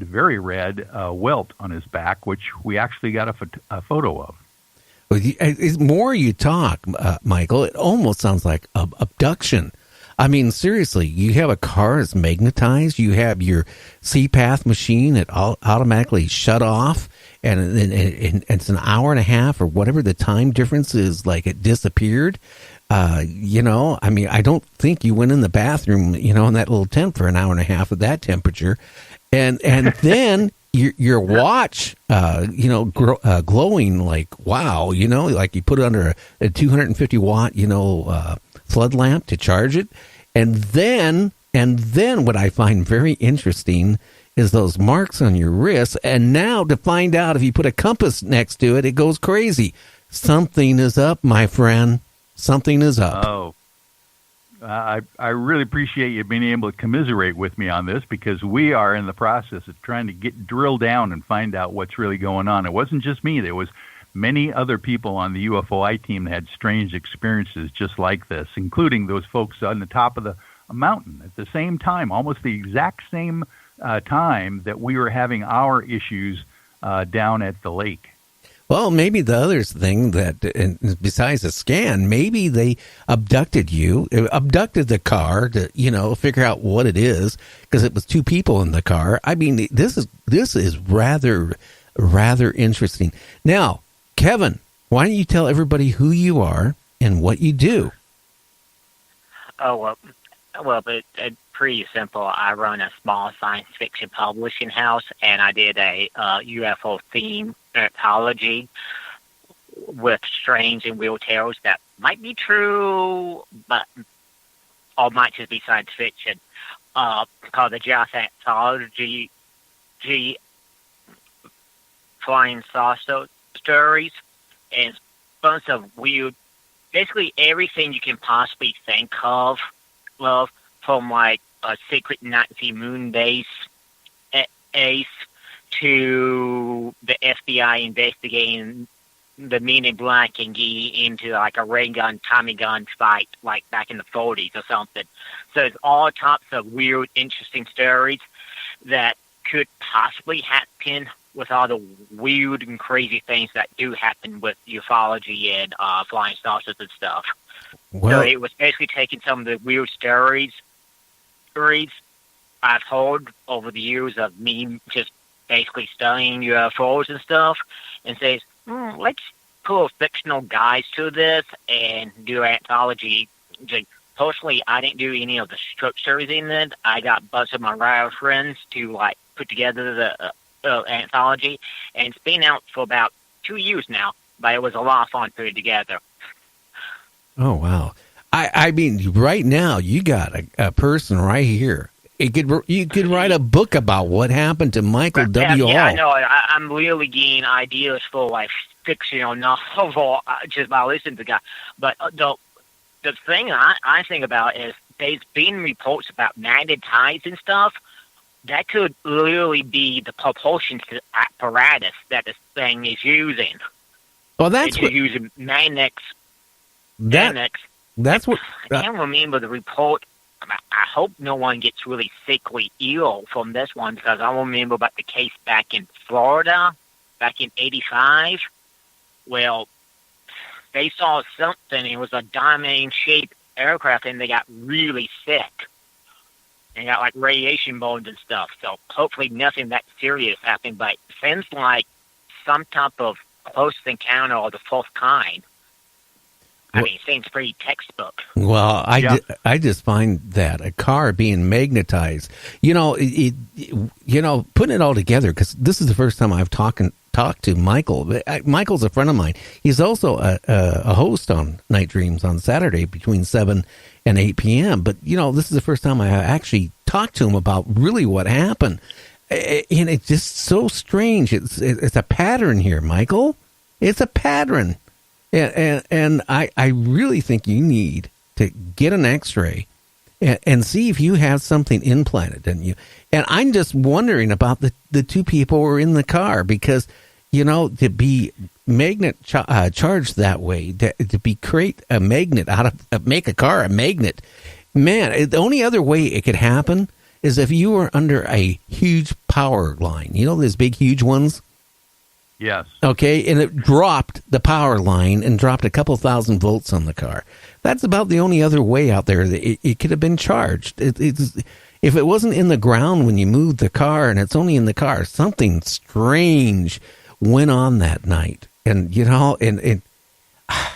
very red welt on his back, which we actually got a photo of. The more you talk, Michael, it almost sounds like abduction. I mean, seriously, you have a car that's magnetized. You have your CPATH machine that automatically shut off, and it's an hour and a half or whatever the time difference is, like it disappeared. I mean, I don't think you went in the bathroom, in that little tent for an hour and a half at that temperature. And then your watch, glowing like, wow, like you put it under a 250 watt, flood lamp to charge it. And then what I find very interesting is those marks on your wrist. And now to find out if you put a compass next to it, it goes crazy. Something is up, my friend. Something is up. Oh, I really appreciate you being able to commiserate with me on this, because we are in the process of trying to drill down and find out what's really going on. It wasn't just me. There was many other people on the UFOI team that had strange experiences just like this, including those folks on the top of the mountain at the same time, almost the exact same time that we were having our issues down at the lake. Well, maybe the other thing that, besides the scan, maybe they abducted the car to, figure out what it is, because it was two people in the car. I mean, this is rather interesting. Now, Kevin, why don't you tell everybody who you are and what you do? Oh, well, it's pretty simple. I run a small science fiction publishing house, and I did a UFO theme anthology with strange and weird tales that might be true, but or might just be science fiction. Called the Joss Anthology Flying Saucer Stories, and it's a bunch of weird, basically everything you can possibly think of, from like a secret Nazi moon base ace to the FBI investigating the Men in Black and getting into like a ray gun, Tommy gun fight like back in the 40s or something. So it's all types of weird, interesting stories that could possibly happen with all the weird and crazy things that do happen with ufology and flying saucers and stuff. Well, so it was basically taking some of the weird stories I've heard over the years of me just basically studying UFOs and stuff, and says, let's pull fictional guys to this and do an anthology. Personally, I didn't do any of the structures in it. I got a bunch of my writer friends to like put together the anthology, and it's been out for about 2 years now, but it was a lot of fun putting it together. Oh, wow. I mean, right now, you got a person right here. You could write a book about what happened to Michael W. Yeah, Hall. I know. I'm really getting ideas for like fictional novel just by listening to the guy. But the thing I think about is there's been reports about magnetized and stuff. That could literally be the propulsion apparatus that this thing is using. Well, that's what using magnets. That's what I can't remember the report. I hope no one gets really sickly ill from this one, because I remember about the case back in Florida, back in '85. Well, they saw something. It was a diamond-shaped aircraft, and they got really sick. And got like radiation burns and stuff. So hopefully nothing that serious happened, but it seems like some type of close encounter of the fourth kind. I mean, it seems pretty textbook. Well, I just find that a car being magnetized, putting it all together, because this is the first time I've talked to Michael. Michael's a friend of mine. He's also a host on Night Dreams on Saturday between 7 and 8 p.m. But, this is the first time I actually talked to him about really what happened. And it's just so strange. It's a pattern here, Michael. It's a pattern. And I really think you need to get an X-ray and see if you have something implanted in you. And I'm just wondering about the two people who were in the car, because, to be magnet charged that way, to create a magnet make a car a magnet, man, the only other way it could happen is if you were under a huge power line. You know, those big, huge ones? Yes. Okay, and it dropped the power line and dropped a couple thousand volts on the car. That's about the only other way out there that it could have been charged. If it wasn't in the ground when you moved the car and it's only in the car, something strange went on that night. And, you know, and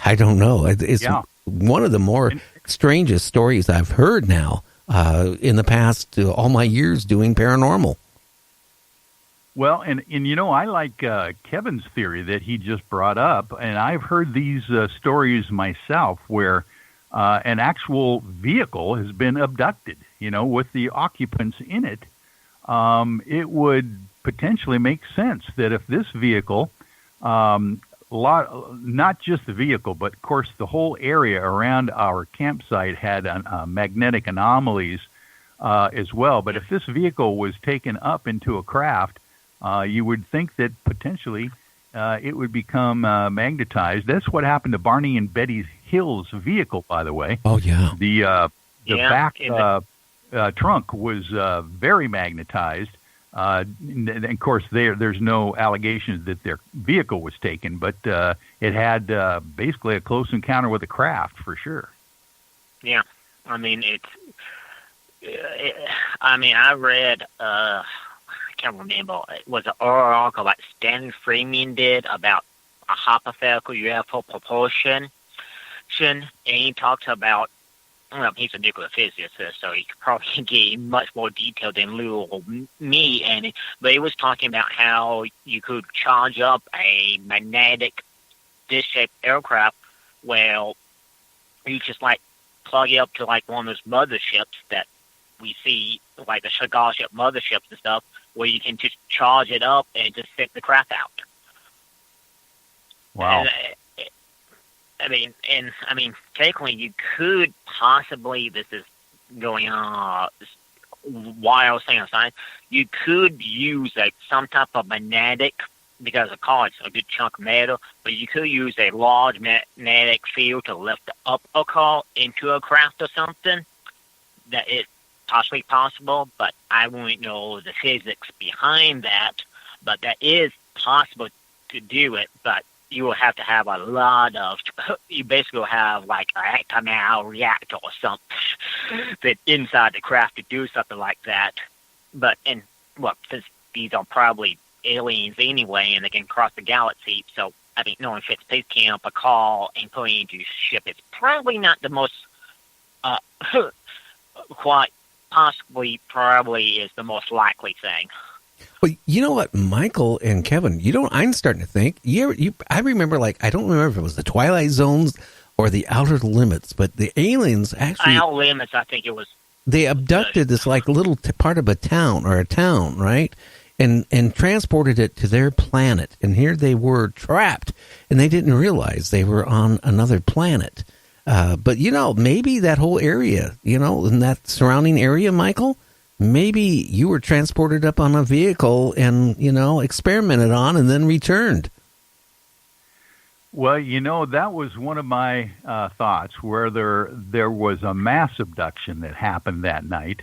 I don't know. It's one of the more strangest stories I've heard now in the past all my years doing paranormal. Well, and you know, I like Kevin's theory that he just brought up, and I've heard these stories myself where an actual vehicle has been abducted, you know, with the occupants in it. It would potentially make sense that if this vehicle, not just the vehicle, but of course the whole area around our campsite had magnetic anomalies as well. But if this vehicle was taken up into a craft, you would think that potentially it would become magnetized. That's what happened to Barney and Betty Hill's vehicle, by the way. Oh, yeah. The back trunk was very magnetized. And of course, there's no allegations that their vehicle was taken, but it had basically a close encounter with a craft for sure. Yeah, I mean I read. I can't remember. It was an article that Stanley Freeman did about a hypothetical UFO propulsion, and he talks about. Well, he's a nuclear physicist, so he could probably give much more detail than Lou or me. But he was talking about how you could charge up a magnetic dish-shaped aircraft. Well, you just like plug it up to like one of those motherships that we see, like the Chagall ship motherships and stuff, where you can just charge it up and just set the craft out. Wow. And I mean, technically, you could possibly. This is going on. Why I was saying science, you could use some type of magnetic, because a car is a good chunk of metal, but you could use a large magnetic field to lift up a car into a craft or something. That is possibly possible, but I won't know the physics behind that. But that is possible to do it, but you will have to have a lot of, you basically have like an atomic reactor or something that inside the craft to do something like that. But, since these are probably aliens anyway and they can cross the galaxy, so, I mean, knowing if it's picking up a call and putting it into ship, it's probably not the most, quite possibly, probably is the most likely thing. Well, you know what, Michael and Kevin, I'm starting to think, I remember, I don't remember if it was the Twilight Zones or the Outer Limits, but the aliens actually... Outer Limits, I think it was... They abducted this, little part of a town, right? And transported it to their planet. And here they were trapped, and they didn't realize they were on another planet. But, maybe that whole area, in that surrounding area, Michael... Maybe you were transported up on a vehicle and, experimented on and then returned. Well, that was one of my thoughts, where there was a mass abduction that happened that night,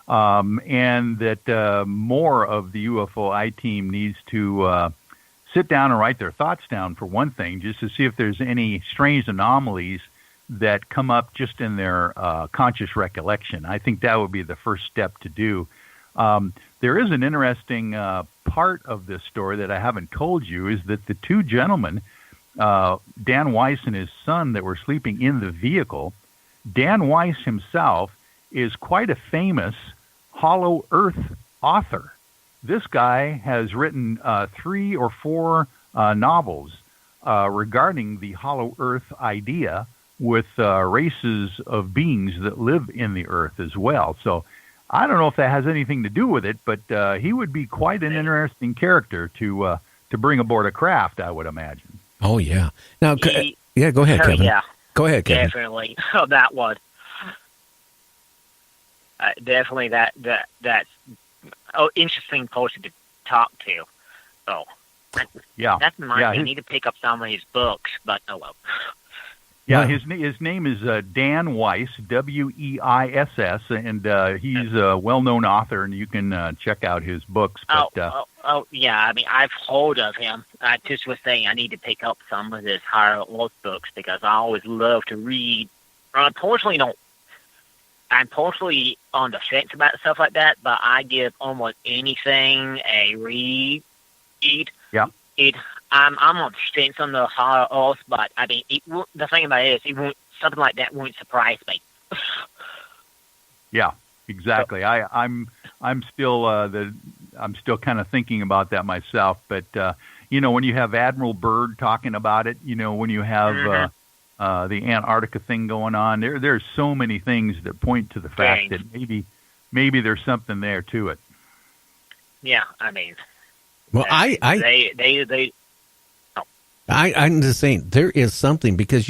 and that more of the UFO team needs to sit down and write their thoughts down, for one thing, just to see if there's any strange anomalies that come up just in their conscious recollection. I think that would be the first step to do. There is an interesting part of this story that I haven't told you, is that the two gentlemen, Dan Weiss and his son, that were sleeping in the vehicle, Dan Weiss himself is quite a famous Hollow Earth author. This guy has written 3 or 4 novels regarding the Hollow Earth idea, with races of beings that live in the earth as well. So I don't know if that has anything to do with it, but he would be quite an interesting character to bring aboard a craft, I would imagine. Oh, yeah. Now, go ahead, Kevin. Yeah. Go ahead, Kevin. Definitely. Oh, that one. Definitely that's interesting person to talk to. So, yeah. That's my thing. I need to pick up some of his books, but oh well. Yeah, Well, his name is Dan Weiss, Weiss, and he's a well-known author, and you can check out his books. Oh, yeah. I mean, I've heard of him. I just was saying I need to pick up some of his higher earth books because I always love to read. Unfortunately, don't. I'm personally on the fence about stuff like that, but I give almost anything a read. Yeah. I'm on the fence on the higher earth, but I mean, the thing about it is, something like that won't surprise me. Yeah, exactly. I'm still I'm still kind of thinking about that myself. But when you have Admiral Byrd talking about it, when you have the Antarctica thing going on, there's so many things that point to the fact that maybe there's something there to it. Yeah, I mean, well, I'm just saying there is something because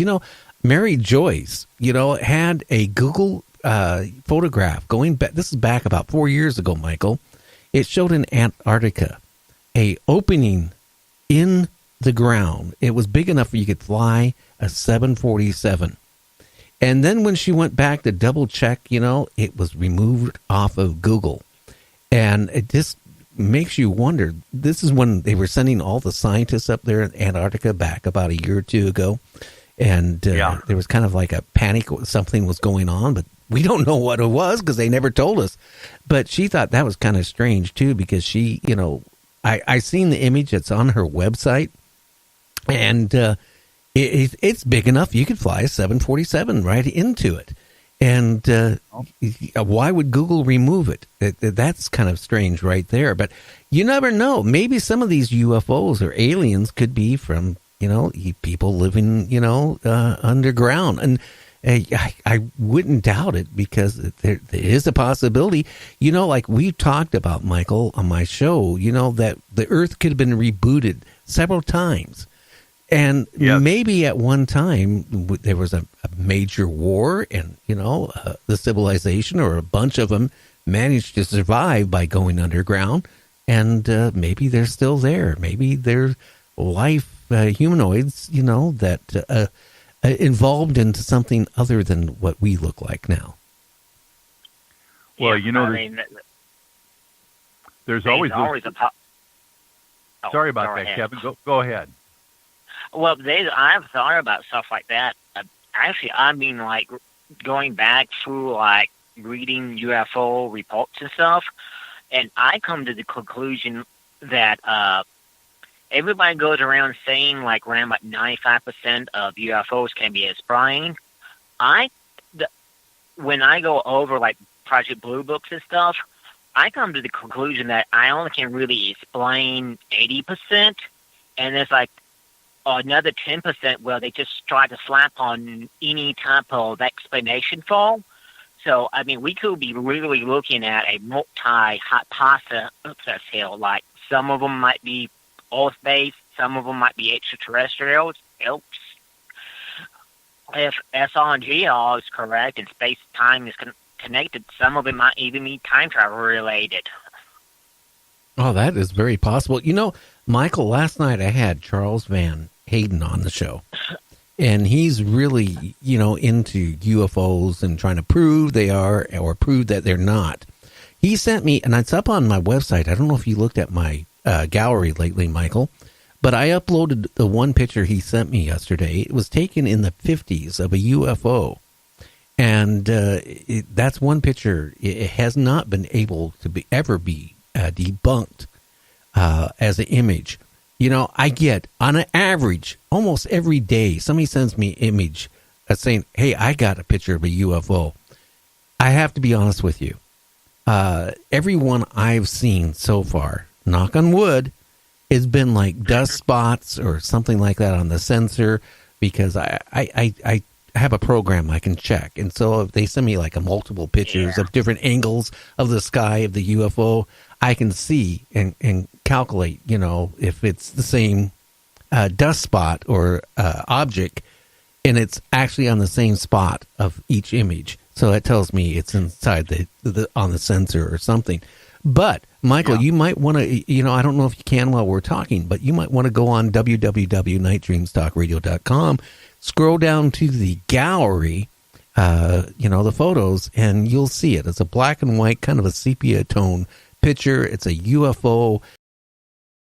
Mary Joyce had a Google photograph going back. This is back about 4 years ago, Michael. It showed in Antarctica a opening in the ground. It was big enough where you could fly a 747. And then when she went back to double check, it was removed off of Google. And it just makes you wonder. This is when they were sending all the scientists up there in Antarctica back about a year or two ago. And there was kind of like a panic. Something was going on, but we don't know what it was because they never told us. But she thought that was kind of strange, too, because she, I seen the image that's on her website. And it's big enough you could fly a 747 right into it. And why would Google remove it? That's kind of strange right there. But you never know. Maybe some of these UFOs or aliens could be from, people living, underground. And I wouldn't doubt it because there is a possibility. Like we've talked about, Michael, on my show, that the Earth could have been rebooted several times. And maybe at one time there was a major war and, the civilization or a bunch of them managed to survive by going underground. And maybe they're still there. Maybe they're life humanoids, that evolved into something other than what we look like now. Well, there's always a Sorry about that, Kevin. Go ahead. Well, I've thought about stuff like that. Actually, I mean, like, going back through, like, reading UFO reports and stuff, and I come to the conclusion that everybody goes around saying, like, around about 95% of UFOs can be explained. When I go over, like, Project Blue Books and stuff, I come to the conclusion that I only can really explain 80%, and there's, like, another 10%, well, they just try to slap on any type of explanation for. So, I mean, we could be really looking at a multi-hypothesis here. Like, some of them might be Earth-based, some of them might be extraterrestrials. If SRG is correct and space-time is connected, some of it might even be time travel-related. Oh, that is very possible. Michael, last night I had Charles Van Hayden on the show, and he's really, into UFOs and trying to prove they are or prove that they're not. He sent me, and it's up on my website. I don't know if you looked at my gallery lately, Michael, but I uploaded the one picture he sent me yesterday. It was taken in the 50s of a UFO, and that's one picture. It has not been able to ever be debunked as an image. I get, on an average, almost every day, somebody sends me an image saying, hey, I got a picture of a UFO. I have to be honest with you. Every one I've seen so far, knock on wood, has been like dust spots or something like that on the sensor because I have a program I can check. And so if they send me like a multiple pictures of different angles of the sky of the UFO, I can see and calculate, if it's the same dust spot or object, and it's actually on the same spot of each image. So that tells me it's inside the on the sensor or something. But, Michael, you might want to, I don't know if you can while we're talking, but you might want to go on www.nightdreamstalkradio.com, scroll down to the gallery, the photos, and you'll see it. It's a black and white, kind of a sepia tone picture. It's a UFO.